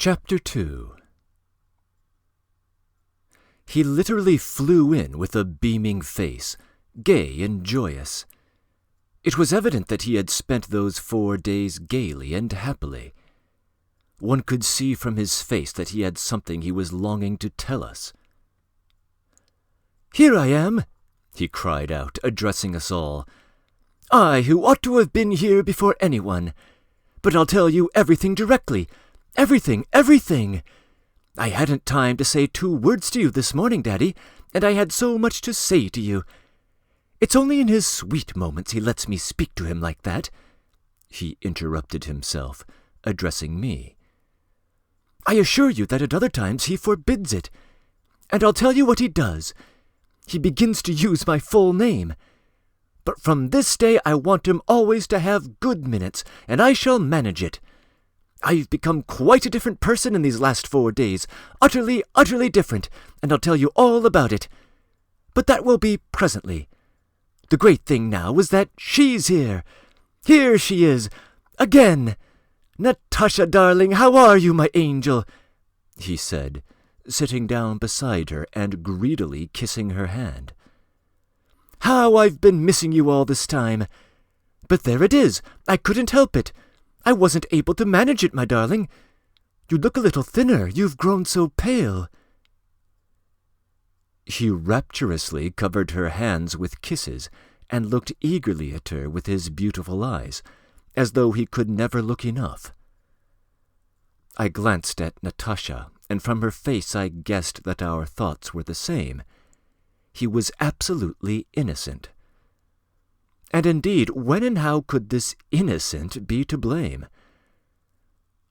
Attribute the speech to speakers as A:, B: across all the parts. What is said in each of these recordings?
A: Chapter 2. He literally flew in with a beaming face, gay and joyous. It was evident that he had spent those 4 days gaily and happily. One could see from his face that he had something he was longing to tell us. "Here I am," he cried out, addressing us all. "I, who ought to have been here before anyone. But I'll tell you everything directly. Everything, everything. I hadn't time to say 2 words to you this morning, Daddy, and I had so much to say to you. It's only in his sweet moments he lets me speak to him like that." He interrupted himself, addressing me. "I assure you that at other times he forbids it. And I'll tell you what he does. He begins to use my full name. But from this day I want him always to have good minutes, and I shall manage it. I've become quite a different person in these last 4 days, utterly, utterly different, and I'll tell you all about it. But that will be presently. The great thing now is that she's here. Here she is, again. Natasha, darling, how are you, my angel?" he said, sitting down beside her and greedily kissing her hand. "How I've been missing you all this time. But there it is, I couldn't help it. I wasn't able to manage it, my darling. You look a little thinner, you've grown so pale." He rapturously covered her hands with kisses and looked eagerly at her with his beautiful eyes, as though he could never look enough. I glanced at Natasha, and from her face I guessed that our thoughts were the same. He was absolutely innocent. And indeed, when and how could this innocent be to blame?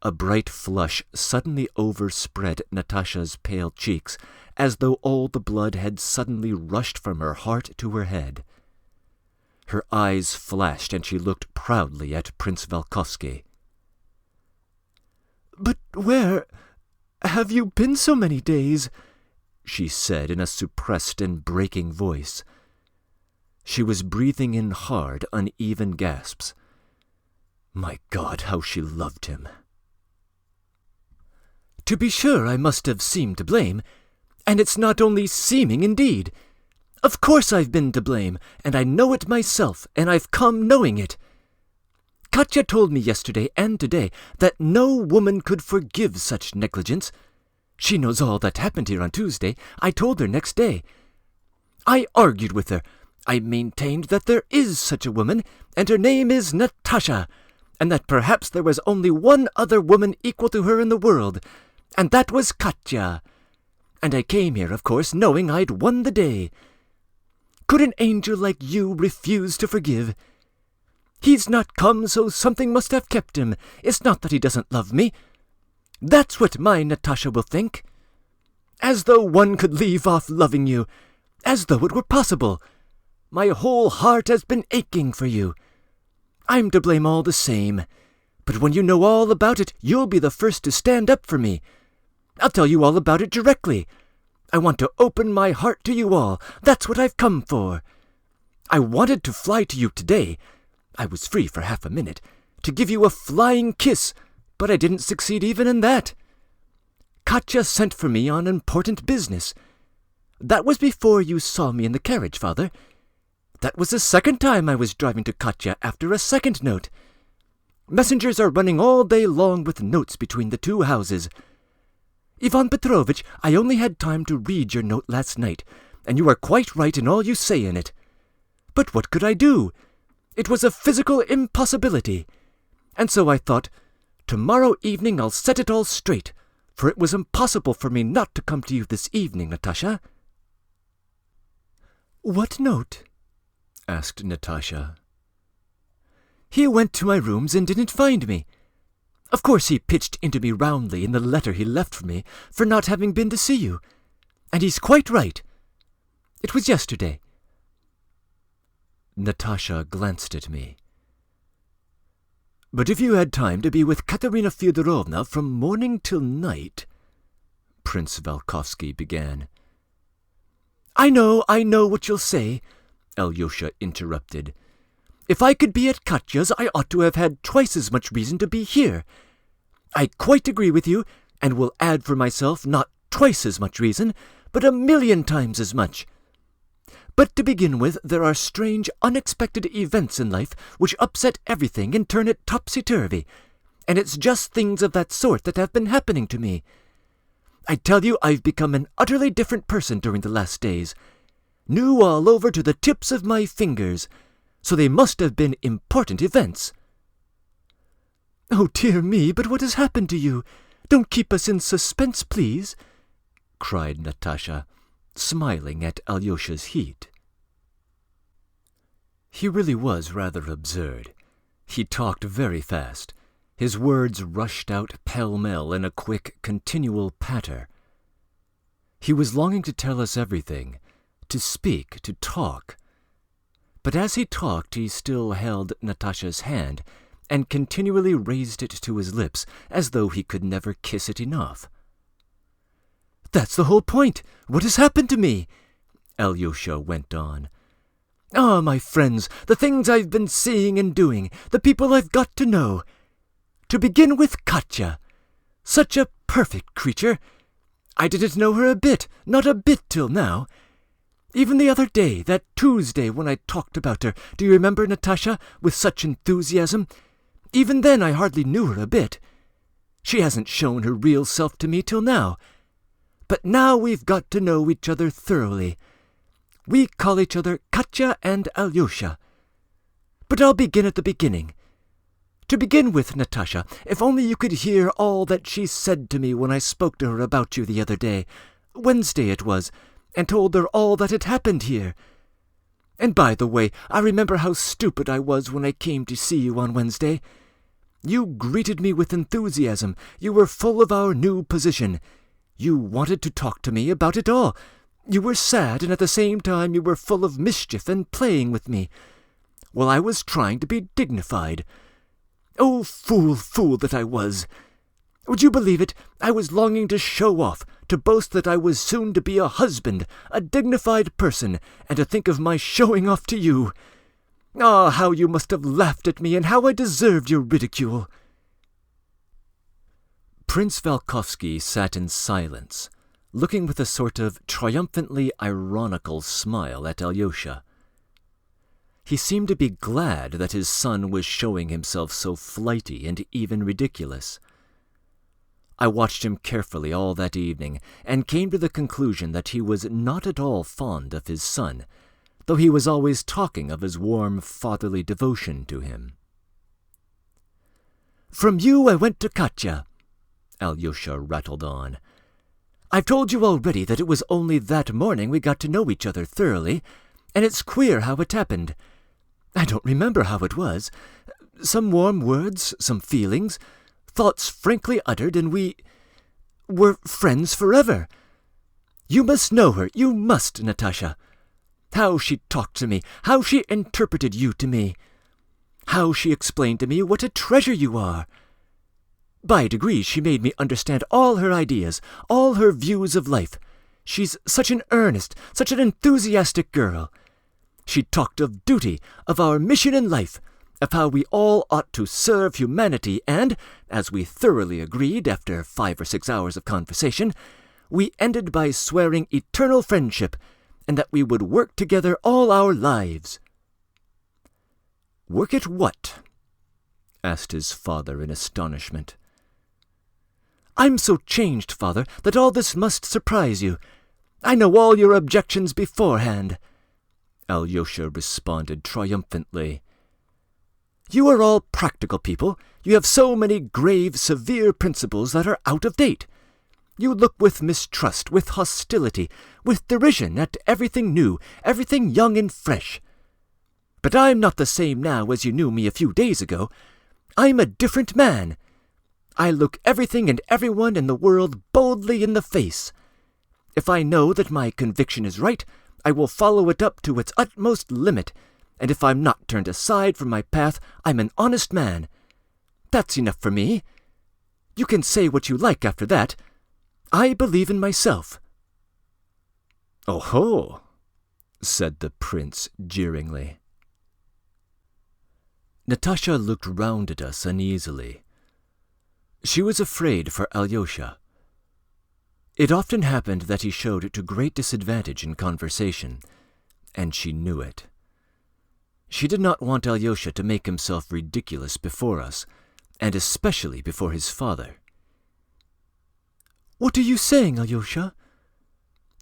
A: A bright flush suddenly overspread Natasha's pale cheeks, as though all the blood had suddenly rushed from her heart to her head. Her eyes flashed, and she looked proudly at Prince Volkovsky. "But where have you been so many days?" she said in a suppressed and breaking voice. She was breathing in hard, uneven gasps. My God, how she loved him! "To be sure, I must have seemed to blame, and it's not only seeming, indeed. Of course I've been to blame, and I know it myself, and I've come knowing it. Katya told me yesterday and today that no woman could forgive such negligence. She knows all that happened here on Tuesday. I told her next day. I argued with her. I maintained that there is such a woman, and her name is Natasha, and that perhaps there was only one other woman equal to her in the world, and that was Katya. And I came here, of course, knowing I'd won the day. Could an angel like you refuse to forgive? He's not come, so something must have kept him. It's not that he doesn't love me. That's what my Natasha will think. As though one could leave off loving you. As though it were possible. My whole heart has been aching for you. I'm to blame all the same. But when you know all about it, you'll be the first to stand up for me. I'll tell you all about it directly. I want to open my heart to you all. That's what I've come for. I wanted to fly to you today. I was free for half a minute. To give you a flying kiss, but I didn't succeed even in that. Katya sent for me on important business. That was before you saw me in the carriage, Father. That was the second time I was driving to Katya after a second note. Messengers are running all day long with notes between the 2 houses. Ivan Petrovitch, I only had time to read your note last night, and you are quite right in all you say in it. But what could I do? It was a physical impossibility. And so I thought, tomorrow evening I'll set it all straight, for it was impossible for me not to come to you this evening, Natasha." "What note?" asked Natasha. "He went to my rooms and didn't find me. Of course he pitched into me roundly in the letter he left for me for not having been to see you. And he's quite right. It was yesterday." Natasha glanced at me. "But if you had time to be with Katerina Fyodorovna from morning till night," Prince Volkovsky began. I know what you'll say," Alyosha interrupted. "If I could be at Katya's, I ought to have had twice as much reason to be here. I quite agree with you, and will add for myself not twice as much reason, but 1,000,000 times as much. But to begin with, there are strange, unexpected events in life which upset everything and turn it topsy-turvy, and it's just things of that sort that have been happening to me. I tell you, I've become an utterly different person during the last days. New all over to the tips of my fingers, so they must have been important events." "Oh, dear me, but what has happened to you? Don't keep us in suspense, please," cried Natasha, smiling at Alyosha's heat. He really was rather absurd. He talked very fast. His words rushed out pell-mell in a quick, continual patter. He was longing to tell us everything, to speak, to talk. But as he talked, he still held Natasha's hand and continually raised it to his lips as though he could never kiss it enough. "That's the whole point. What has happened to me?" Alyosha went on. "Ah, my friends, the things I've been seeing and doing, the people I've got to know. To begin with Katya. Such a perfect creature. I didn't know her a bit, not a bit till now. Even the other day, that Tuesday when I talked about her, do you remember, Natasha, with such enthusiasm? Even then I hardly knew her a bit. She hasn't shown her real self to me till now. But now we've got to know each other thoroughly. We call each other Katya and Alyosha. But I'll begin at the beginning. To begin with, Natasha, if only you could hear all that she said to me when I spoke to her about you the other day, Wednesday it was, and told her all that had happened here. And by the way, I remember how stupid I was when I came to see you on Wednesday. You greeted me with enthusiasm. You were full of our new position. You wanted to talk to me about it all. You were sad, and at the same time you were full of mischief and playing with me, while I was trying to be dignified. Oh, fool, fool that I was! Would you believe it? I was longing to show off, to boast that I was soon to be a husband, a dignified person, and to think of my showing off to you. Ah, how you must have laughed at me, and how I deserved your ridicule." Prince Valkovsky sat in silence, looking with a sort of triumphantly ironical smile at Alyosha. He seemed to be glad that his son was showing himself so flighty and even ridiculous. I watched him carefully all that evening, and came to the conclusion that he was not at all fond of his son, though he was always talking of his warm fatherly devotion to him. "From you I went to Katya," Alyosha rattled on. "I've told you already that it was only that morning we got to know each other thoroughly, and it's queer how it happened. I don't remember how it was. Some warm words, some feelings, thoughts frankly uttered, and we were friends forever. You must know her, you must, Natasha. How she talked to me, how she interpreted you to me, how she explained to me what a treasure you are. By degrees she made me understand all her ideas, all her views of life. She's such an earnest, such an enthusiastic girl. She talked of duty, of our mission in life, of how we all ought to serve humanity, and, as we thoroughly agreed after 5 or 6 hours of conversation, we ended by swearing eternal friendship, and that we would work together all our lives." "Work at what?" asked his father in astonishment. "I'm so changed, father, that all this must surprise you. I know all your objections beforehand," Alyosha responded triumphantly. "You are all practical people. You have so many grave, severe principles that are out of date. You look with mistrust, with hostility, with derision at everything new, everything young and fresh. But I'm not the same now as you knew me a few days ago. I'm a different man. I look everything and everyone in the world boldly in the face. If I know that my conviction is right, I will follow it up to its utmost limit, and if I'm not turned aside from my path, I'm an honest man. That's enough for me. You can say what you like after that. I believe in myself." "Oh-ho," said the prince jeeringly. Natasha looked round at us uneasily. She was afraid for Alyosha, It often happened that he showed to great disadvantage in conversation, and she knew it. She did not want Alyosha to make himself ridiculous before us, and especially before his father. "What are you saying, Alyosha?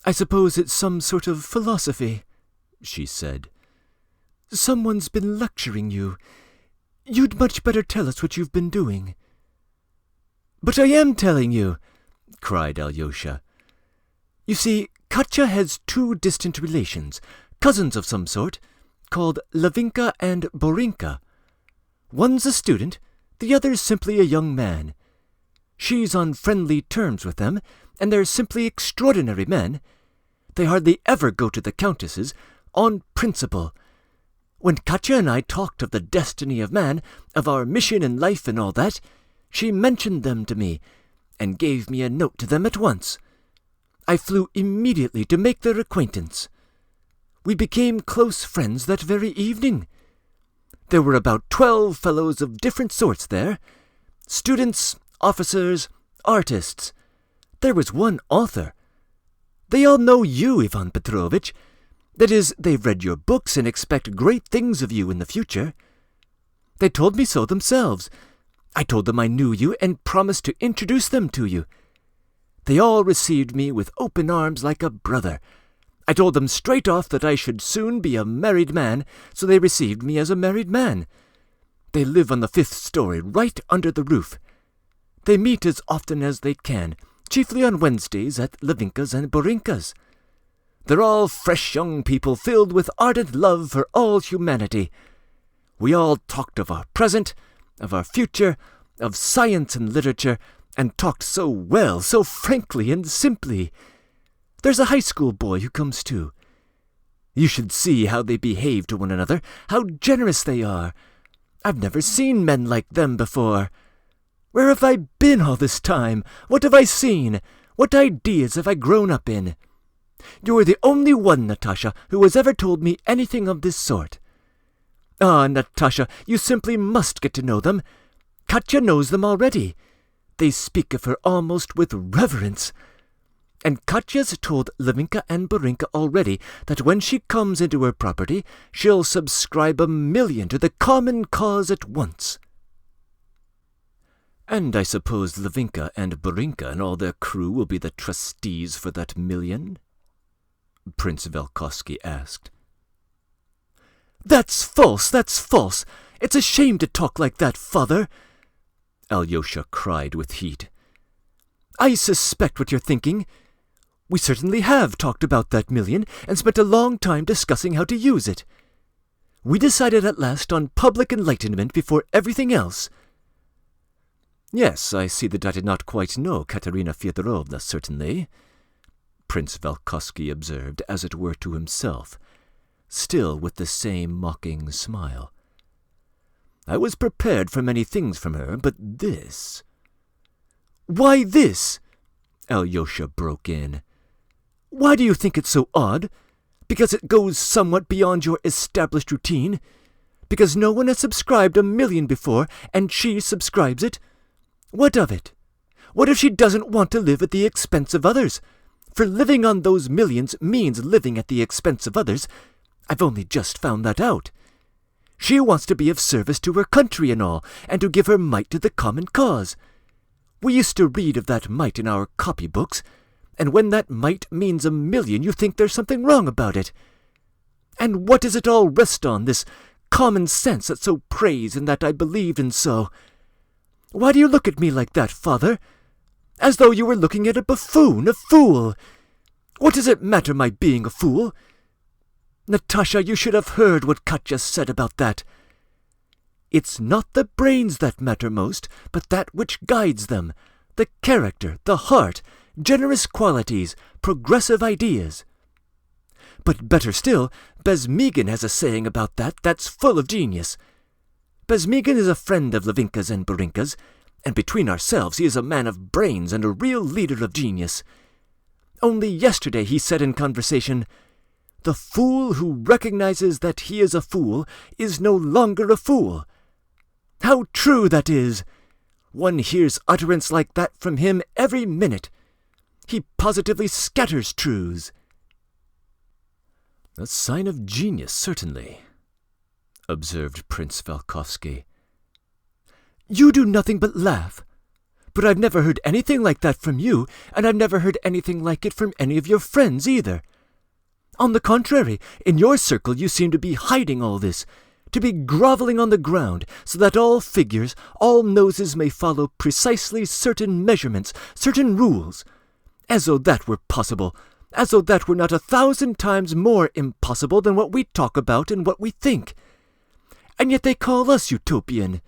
A: I suppose it's some sort of philosophy," she said. "Someone's been lecturing you. You'd much better tell us what you've been doing." "But I am telling you," cried Alyosha. "You see, Katya has two distant relations, cousins of some sort, called Lavinka and Borinka. One's a student, the other's simply a young man. She's on friendly terms with them, and they're simply extraordinary men. They hardly ever go to the countess's, on principle. When Katya and I talked of the destiny of man, of our mission in life and all that, she mentioned them to me, and gave me a note to them at once. I flew immediately to make their acquaintance. We became close friends that very evening. There were about 12 fellows of different sorts there, students, officers, artists. There was one author. They all know you, Ivan Petrovitch. That is, they've read your books and expect great things of you in the future. They told me so themselves. I told them I knew you and promised to introduce them to you. They all received me with open arms like a brother. I told them straight off that I should soon be a married man, so they received me as a married man. They live on the 5th story, right under the roof. They meet as often as they can, chiefly on Wednesdays at Lavinka's and Borinka's. They're all fresh young people filled with ardent love for all humanity. We all talked of our present, of our future, of science and literature, and talked so well, so frankly and simply. There's a high school boy who comes too. You should see how they behave to one another, how generous they are. I've never seen men like them before. Where have I been all this time? What have I seen? What ideas have I grown up in? You are the only one, Natasha, who has ever told me anything of this sort. Ah, Natasha, you simply must get to know them. Katya knows them already. They speak of her almost with reverence. And Katya's told Lavinka and Borinka already that when she comes into her property, she'll subscribe 1,000,000 to the common cause at once." "And I suppose Lavinka and Borinka and all their crew will be the trustees for that 1,000,000? Prince Velkovsky asked. "That's false, that's false! It's a shame to talk like that, father!" Alyosha cried with heat. "I suspect what you're thinking. We certainly have talked about that 1,000,000 and spent a long time discussing how to use it. We decided at last on public enlightenment before everything else." "Yes, I see that I did not quite know Katerina Fyodorovna, certainly," Prince Velkovsky observed, as it were to himself, still with the same mocking smile. "I was prepared for many things from her, but this—" "Why this?" Alyosha broke in. "Why do you think it's so odd? Because it goes somewhat beyond your established routine? Because no one has subscribed 1,000,000 before, and she subscribes it? What of it? What if she doesn't want to live at the expense of others? For living on those millions means living at the expense of others. I've only just found that out. She wants to be of service to her country and all, and to give her mite to the common cause. We used to read of that mite in our copybooks, and when that mite means 1,000,000, you think there's something wrong about it. And what does it all rest on, this common sense that so prays and that I believed in so? Why do you look at me like that, father? As though you were looking at a buffoon, a fool. What does it matter, my being a fool? Natasha, you should have heard what Katya said about that. It's not the brains that matter most, but that which guides them, the character, the heart, generous qualities, progressive ideas. But better still, Bezmigin has a saying about that that's full of genius. Bezmigin is a friend of Lavinka's and Borinka's, and between ourselves he is a man of brains and a real leader of genius. Only yesterday he said in conversation, 'The fool who recognizes that he is a fool is no longer a fool.' How true that is! One hears utterance like that from him every minute. He positively scatters truths." "A sign of genius, certainly," observed Prince Volkovsky. "You do nothing but laugh. But I've never heard anything like that from you, and I've never heard anything like it from any of your friends either. On the contrary, in your circle you seem to be hiding all this, to be groveling on the ground, so that all figures, all noses may follow precisely certain measurements, certain rules. As though that were possible, as though that were not 1,000 times more impossible than what we talk about and what we think. And yet they call us utopian.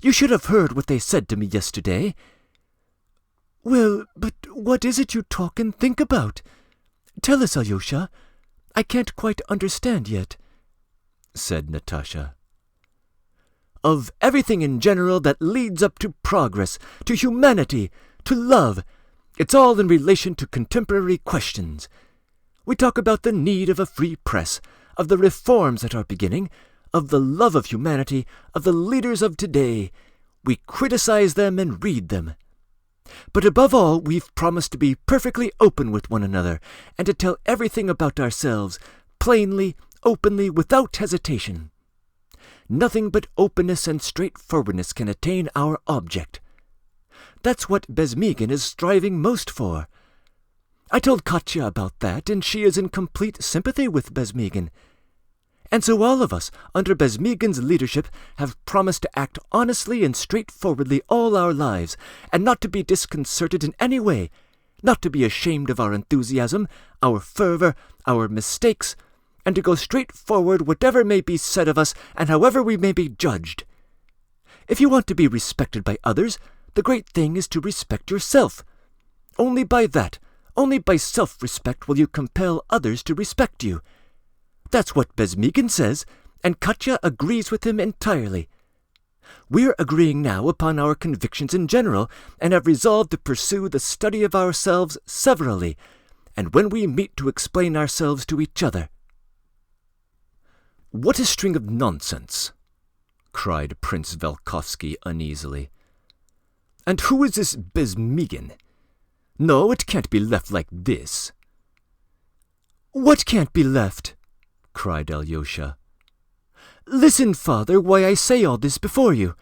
A: You should have heard what they said to me yesterday." "Well, but what is it you talk and think about? Tell us, Alyosha. I can't quite understand yet," said Natasha. "Of everything in general that leads up to progress, to humanity, to love. It's all in relation to contemporary questions. We talk about the need of a free press, of the reforms that are beginning, of the love of humanity, of the leaders of today. We criticize them and read them. But above all, we've promised to be perfectly open with one another, and to tell everything about ourselves, plainly, openly, without hesitation. Nothing but openness and straightforwardness can attain our object. That's what Bezmigin is striving most for. I told Katya about that, and she is in complete sympathy with Bezmigin. And so all of us, under Bezmigin's leadership, have promised to act honestly and straightforwardly all our lives, and not to be disconcerted in any way, not to be ashamed of our enthusiasm, our fervor, our mistakes, and to go straight forward whatever may be said of us and however we may be judged. If you want to be respected by others, the great thing is to respect yourself. Only by that, only by self-respect will you compel others to respect you. That's what Bezmigin says, and Katya agrees with him entirely. We're agreeing now upon our convictions in general, and have resolved to pursue the study of ourselves severally, and when we meet to explain ourselves to each other." "What a string of nonsense!" cried Prince Volkovsky uneasily. "And who is this Bezmigin? No, it can't be left like this." "What can't be left?" cried Alyosha. "Listen, father, why I say all this before you.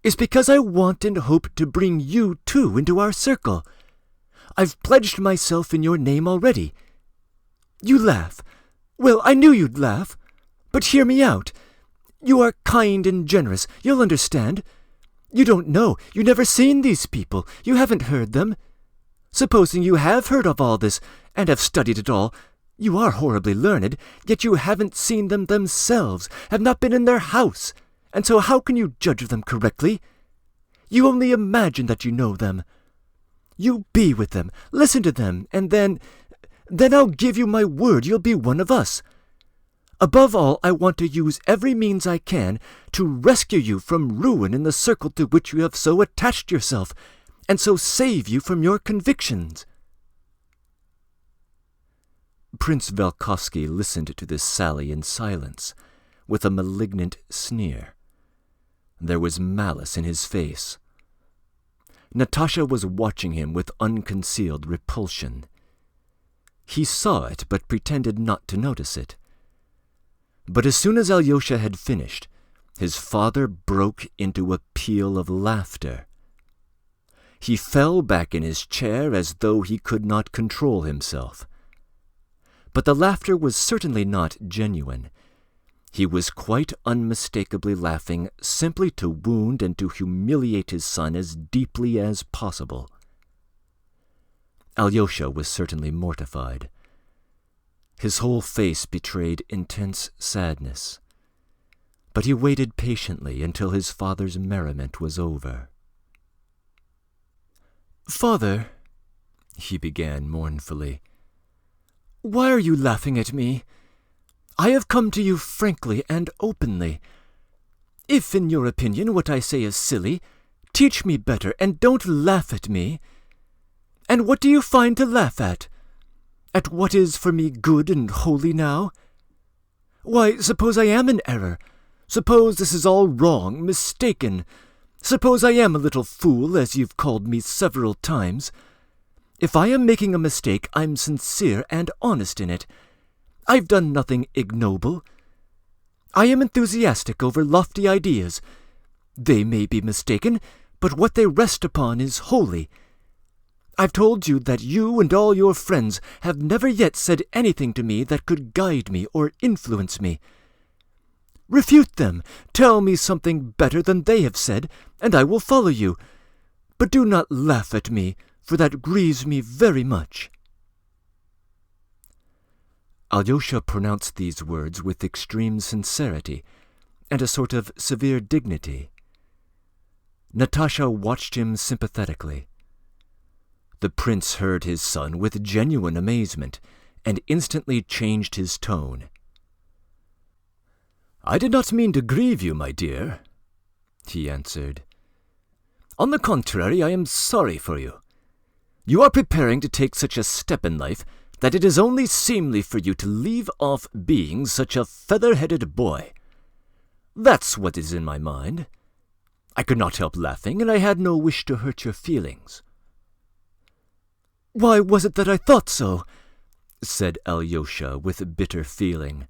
A: It's because I want and hope to bring you, too, into our circle. I've pledged myself in your name already. You laugh. Well, I knew you'd laugh. But hear me out. You are kind and generous. You'll understand. You don't know. You've never seen these people. You haven't heard them. Supposing you have heard of all this, and have studied it all, you are horribly learned, yet you haven't seen them themselves, have not been in their house, and so how can you judge of them correctly? You only imagine that you know them. You be with them, listen to them, and then I'll give you my word you'll be one of us. Above all, I want to use every means I can to rescue you from ruin in the circle to which you have so attached yourself, and so save you from your convictions." Prince Volkovsky listened to this sally in silence, with a malignant sneer. There was malice in his face. Natasha was watching him with unconcealed repulsion. He saw it, but pretended not to notice it. But as soon as Alyosha had finished, his father broke into a peal of laughter. He fell back in his chair as though he could not control himself. But the laughter was certainly not genuine. He was quite unmistakably laughing simply to wound and to humiliate his son as deeply as possible. Alyosha was certainly mortified. His whole face betrayed intense sadness. But he waited patiently until his father's merriment was over. "Father," he began mournfully, "why are you laughing at me? I have come to you frankly and openly. If, in your opinion, what I say is silly, teach me better and don't laugh at me. And what do you find to laugh at? At what is for me good and holy now? Why, suppose I am in error. Suppose this is all wrong, mistaken. Suppose I am a little fool, as you've called me several times. If I am making a mistake, I'm sincere and honest in it. I've done nothing ignoble. I am enthusiastic over lofty ideas. They may be mistaken, but what they rest upon is holy. I've told you that you and all your friends have never yet said anything to me that could guide me or influence me. Refute them, tell me something better than they have said, and I will follow you. But do not laugh at me, for that grieves me very much." Alyosha pronounced these words with extreme sincerity and a sort of severe dignity. Natasha watched him sympathetically. The prince heard his son with genuine amazement and instantly changed his tone. "I did not mean to grieve you, my dear," he answered. "On the contrary, I am sorry for you. You are preparing to take such a step in life that it is only seemly for you to leave off being such a feather-headed boy. That's what is in my mind. I could not help laughing, and I had no wish to hurt your feelings." "Why was it that I thought so?" said Alyosha with bitter feeling.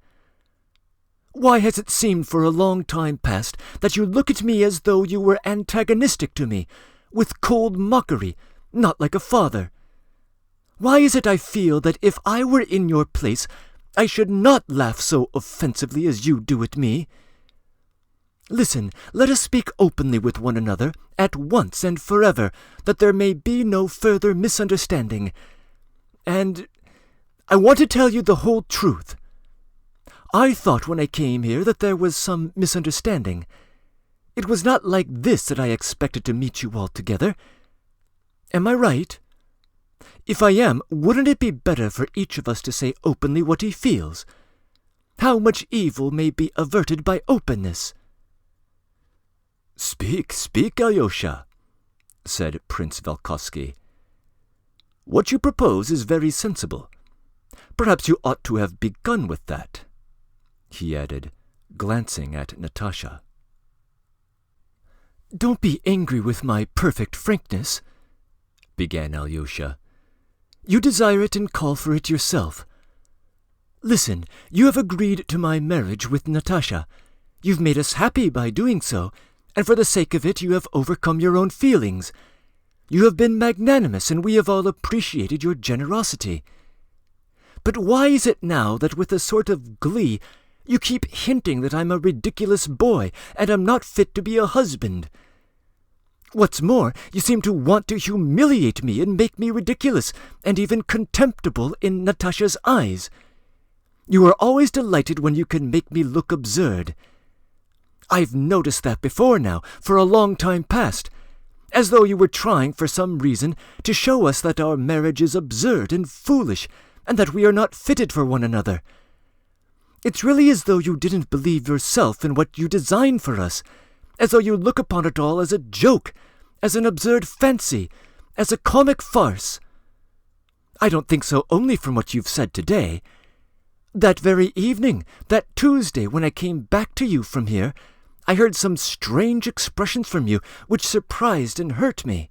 A: "Why has it seemed for a long time past that you look at me as though you were antagonistic to me, with cold mockery, not like a father? Why is it I feel that if I were in your place, I should not laugh so offensively as you do at me? Listen, let us speak openly with one another, at once and forever, that there may be no further misunderstanding. And I want to tell you the whole truth. I thought when I came here that there was some misunderstanding. It was not like this that I expected to meet you all together. Am I right? If I am, wouldn't it be better for each of us to say openly what he feels? How much evil may be averted by openness?" Speak, Alyosha," said Prince Volkovsky. "What you propose is very sensible. Perhaps you ought to have begun with that," he added, glancing at Natasha. "Don't be angry with my perfect frankness," began Alyosha. "You desire it and call for it yourself. Listen, you have agreed to my marriage with Natasha. You've made us happy by doing so, and for the sake of it you have overcome your own feelings. You have been magnanimous, and we have all appreciated your generosity. But why is it now that with a sort of glee you keep hinting that I'm a ridiculous boy and am not fit to be a husband? What's more, you seem to want to humiliate me and make me ridiculous and even contemptible in Natasha's eyes. You are always delighted when you can make me look absurd. I've noticed that before now, for a long time past, as though you were trying for some reason to show us that our marriage is absurd and foolish, and that we are not fitted for one another. It's really as though you didn't believe yourself in what you designed for us, as though you look upon it all as a joke, as an absurd fancy, as a comic farce. I don't think so only from what you've said today. That very evening, that Tuesday when I came back to you from here, I heard some strange expressions from you which surprised and hurt me.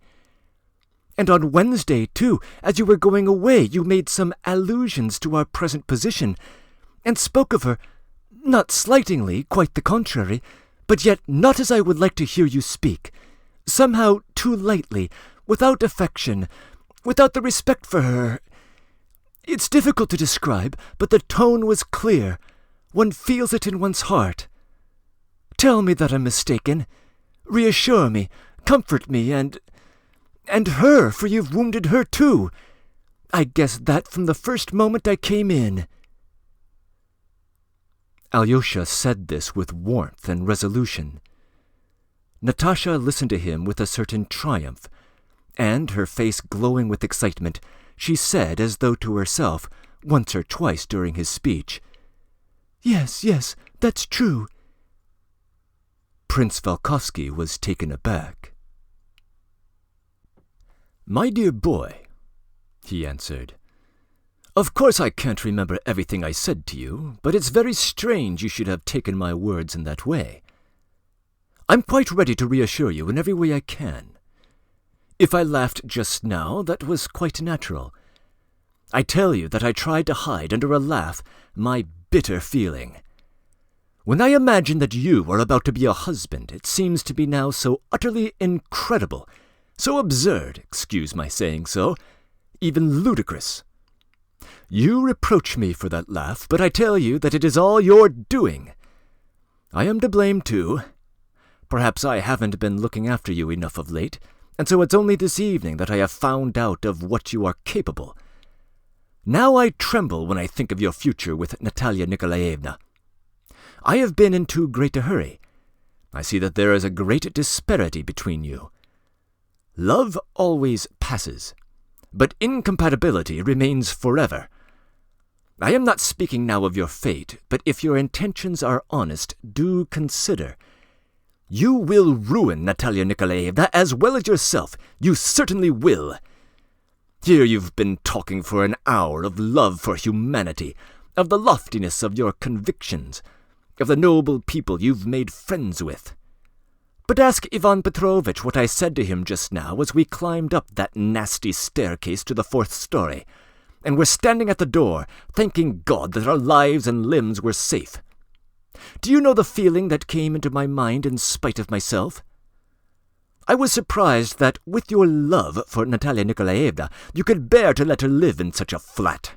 A: And on Wednesday, too, as you were going away, you made some allusions to our present position, and spoke of her, not slightingly, quite the contrary, but yet not as I would like to hear you speak, somehow too lightly, without affection, without the respect for her. It's difficult to describe, but the tone was clear. One feels it in one's heart. Tell me that I'm mistaken. Reassure me, comfort me, and her, for you've wounded her too. I guessed that from the first moment I came in." Alyosha said this with warmth and resolution. Natasha listened to him with a certain triumph, and, her face glowing with excitement, she said, as though to herself, once or twice during his speech, Yes, that's true." Prince Volkovsky was taken aback. "My dear boy," he answered, "of course I can't remember everything I said to you, but it's very strange you should have taken my words in that way. I'm quite ready to reassure you in every way I can. If I laughed just now, that was quite natural. I tell you that I tried to hide under a laugh my bitter feeling. When I imagine that you are about to be a husband, it seems to be now so utterly incredible, so absurd, excuse my saying so, even ludicrous. You reproach me for that laugh, but I tell you that it is all your doing. I am to blame too. Perhaps I haven't been looking after you enough of late, and so it's only this evening that I have found out of what you are capable. Now I tremble when I think of your future with Natalia Nikolaevna. I have been in too great a hurry. I see that there is a great disparity between you. Love always passes, but incompatibility remains forever. I am not speaking now of your fate, but if your intentions are honest, do consider. You will ruin Natalia Nikolaevna as well as yourself. You certainly will. Here you've been talking for an hour of love for humanity, of the loftiness of your convictions, of the noble people you've made friends with. But ask Ivan Petrovitch what I said to him just now as we climbed up that nasty staircase to the 4th story, and were standing at the door, thanking God that our lives and limbs were safe. Do you know the feeling that came into my mind in spite of myself? I was surprised that, with your love for Natalia Nikolaevna, you could bear to let her live in such a flat.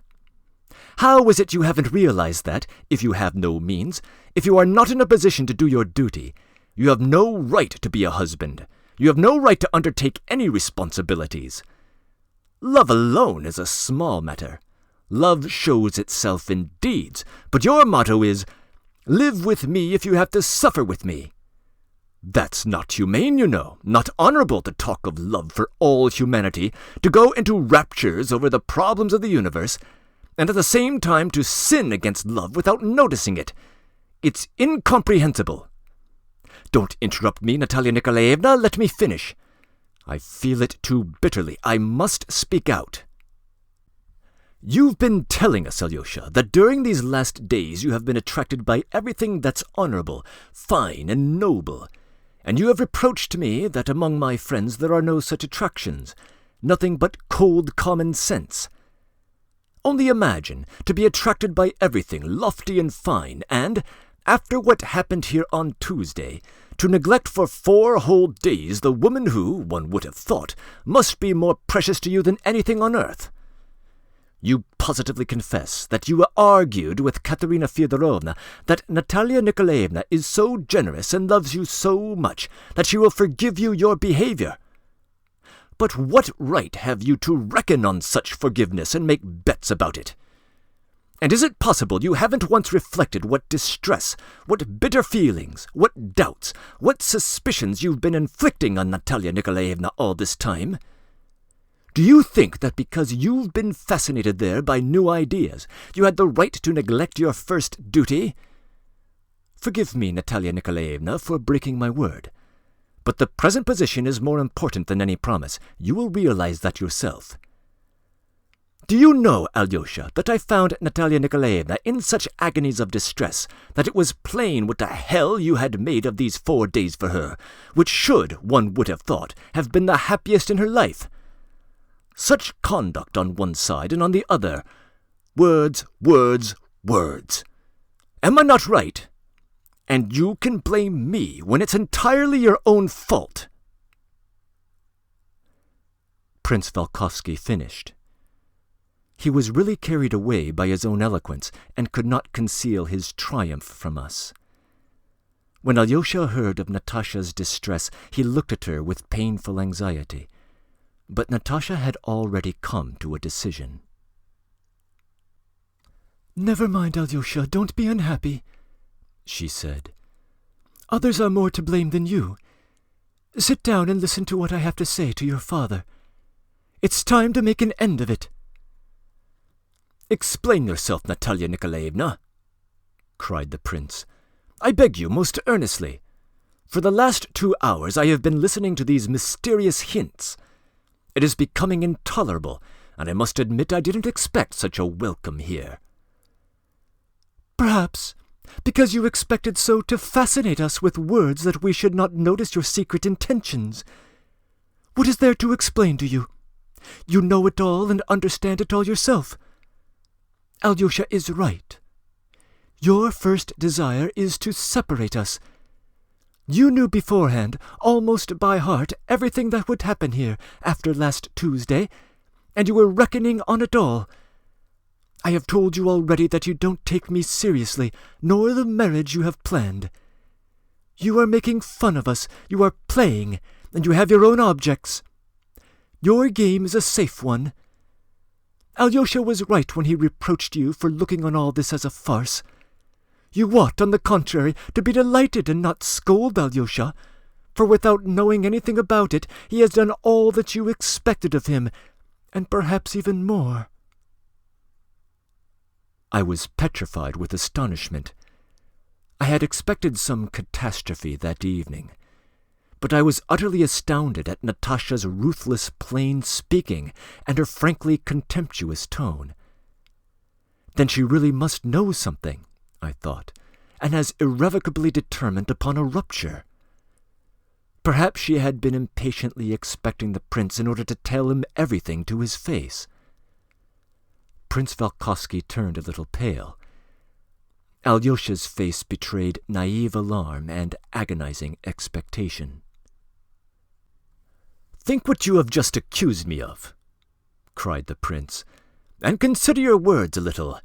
A: How is it you haven't realized that, if you have no means, if you are not in a position to do your duty, you have no right to be a husband, you have no right to undertake any responsibilities? Love alone is a small matter. Love shows itself in deeds, but your motto is, live with me if you have to suffer with me. That's not humane, you know, not honorable to talk of love for all humanity, to go into raptures over the problems of the universe, and at the same time to sin against love without noticing it. It's incomprehensible. Don't interrupt me, Natalia Nikolaevna, let me finish. I feel it too bitterly. I must speak out. You've been telling us, Alyosha, that during these last days you have been attracted by everything that's honorable, fine, and noble, and you have reproached me that among my friends there are no such attractions, nothing but cold common sense. Only imagine, to be attracted by everything lofty and fine, and, after what happened here on Tuesday, to neglect for 4 whole days the woman who, one would have thought, must be more precious to you than anything on earth. You positively confess that you argued with Katerina Fyodorovna that Natalia Nikolaevna is so generous and loves you so much that she will forgive you your behavior. But what right have you to reckon on such forgiveness and make bets about it? And is it possible you haven't once reflected what distress, what bitter feelings, what doubts, what suspicions you've been inflicting on Natalia Nikolaevna all this time? Do you think that because you've been fascinated there by new ideas, you had the right to neglect your first duty? Forgive me, Natalia Nikolaevna, for breaking my word. But the present position is more important than any promise. You will realize that yourself. Do you know, Alyosha, that I found Natalia Nikolaevna in such agonies of distress that it was plain what the hell you had made of these 4 days for her, which should, one would have thought, have been the happiest in her life? Such conduct on one side and on the other. Words, words, words. Am I not right? And you can blame me when it's entirely your own fault. Prince Volkovsky finished. He was really carried away by his own eloquence and could not conceal his triumph from us. When Alyosha heard of Natasha's distress, he looked at her with painful anxiety. But Natasha had already come to a decision. "Never mind, Alyosha, don't be unhappy," she said. "Others are more to blame than you. Sit down and listen to what I have to say to your father. It's time to make an end of it." "Explain yourself, Natalia Nikolaevna," cried the prince. "I beg you most earnestly. For the last 2 hours I have been listening to these mysterious hints. It is becoming intolerable, and I must admit I didn't expect such a welcome here." "Perhaps because you expected so to fascinate us with words that we should not notice your secret intentions. What is there to explain to you? You know it all and understand it all yourself. Alyosha is right. Your first desire is to separate us. You knew beforehand, almost by heart, everything that would happen here after last Tuesday, and you were reckoning on it all. I have told you already that you don't take me seriously, nor the marriage you have planned. You are making fun of us, you are playing, and you have your own objects. Your game is a safe one. Alyosha was right when he reproached you for looking on all this as a farce. You ought, on the contrary, to be delighted and not scold Alyosha, for without knowing anything about it, he has done all that you expected of him, and perhaps even more. I was petrified with astonishment. I had expected some catastrophe that evening, but I was utterly astounded at Natasha's ruthless plain speaking and her frankly contemptuous tone. Then she really must know something, I thought, and has irrevocably determined upon a rupture. Perhaps she had been impatiently expecting the prince in order to tell him everything to his face. Prince Volkovsky turned a little pale. Alyosha's face betrayed naive alarm and agonizing expectation. "Think what you have just accused me of," cried the prince, "and consider your words a little.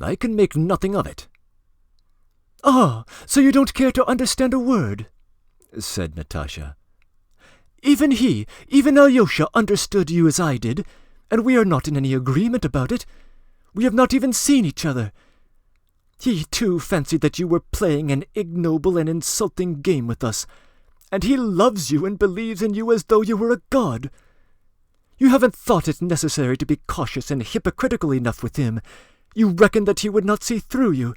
A: I can make nothing of it." "Ah, so you don't care to understand a word," said Natasha. "Even Alyosha understood you as I did, and we are not in any agreement about it. We have not even seen each other. He, too, fancied that you were playing an ignoble and insulting game with us, and he loves you and believes in you as though you were a god. You haven't thought it necessary to be cautious and hypocritical enough with him. You reckoned that he would not see through you.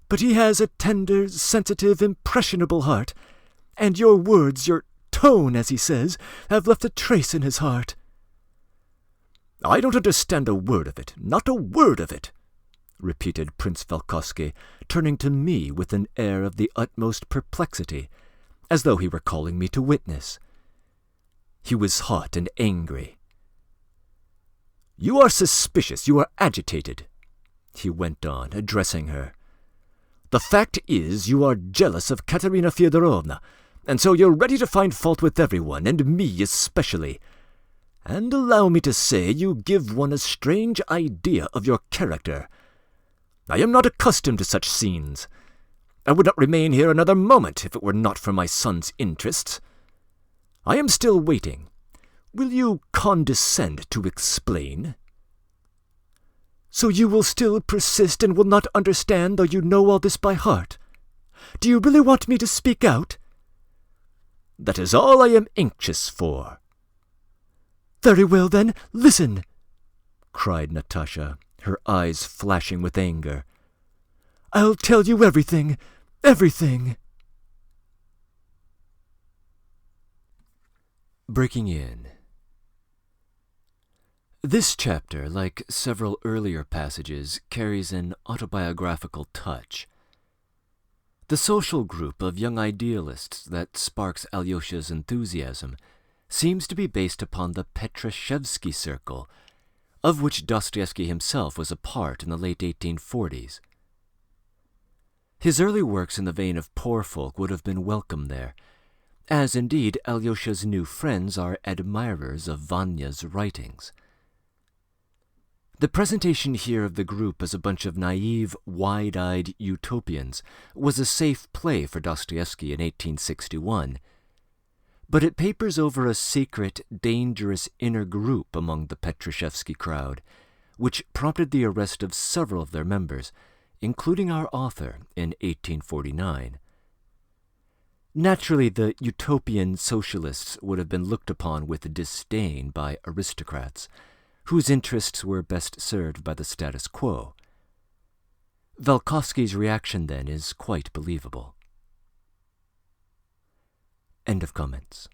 A: But he has a tender, sensitive, impressionable heart, and your words, your tone, as he says, have left a trace in his heart." "I don't understand a word of it, not a word of it," repeated Prince Volkovsky, turning to me with an air of the utmost perplexity, as though he were calling me to witness. He was hot and angry. "You are suspicious, you are agitated," he went on, addressing her. "The fact is, you are jealous of Katerina Fyodorovna, and so you're ready to find fault with everyone, and me especially. And allow me to say, you give one a strange idea of your character. I am not accustomed to such scenes. I would not remain here another moment if it were not for my son's interests. I am still waiting. Will you condescend to explain?" "So you will still persist and will not understand, though you know all this by heart? Do you really want me to speak out?" "That is all I am anxious for." "Very well, then, listen!" cried Natasha, her eyes flashing with anger. "I'll tell you everything, everything." Breaking in. This chapter, like several earlier passages, carries an autobiographical touch. The social group of young idealists that sparks Alyosha's enthusiasm seems to be based upon the Petrashevsky circle, of which Dostoevsky himself was a part in the late 1840s. His early works in the vein of Poor Folk would have been welcome there, as indeed Alyosha's new friends are admirers of Vanya's writings. The presentation here of the group as a bunch of naive, wide-eyed utopians was a safe play for Dostoevsky in 1861, but it papers over a secret, dangerous inner group among the Petrashevsky crowd, which prompted the arrest of several of their members, including our author, in 1849. Naturally, the utopian socialists would have been looked upon with disdain by aristocrats, whose interests were best served by the status quo. Volkovsky's reaction, then, is quite believable. End of comments.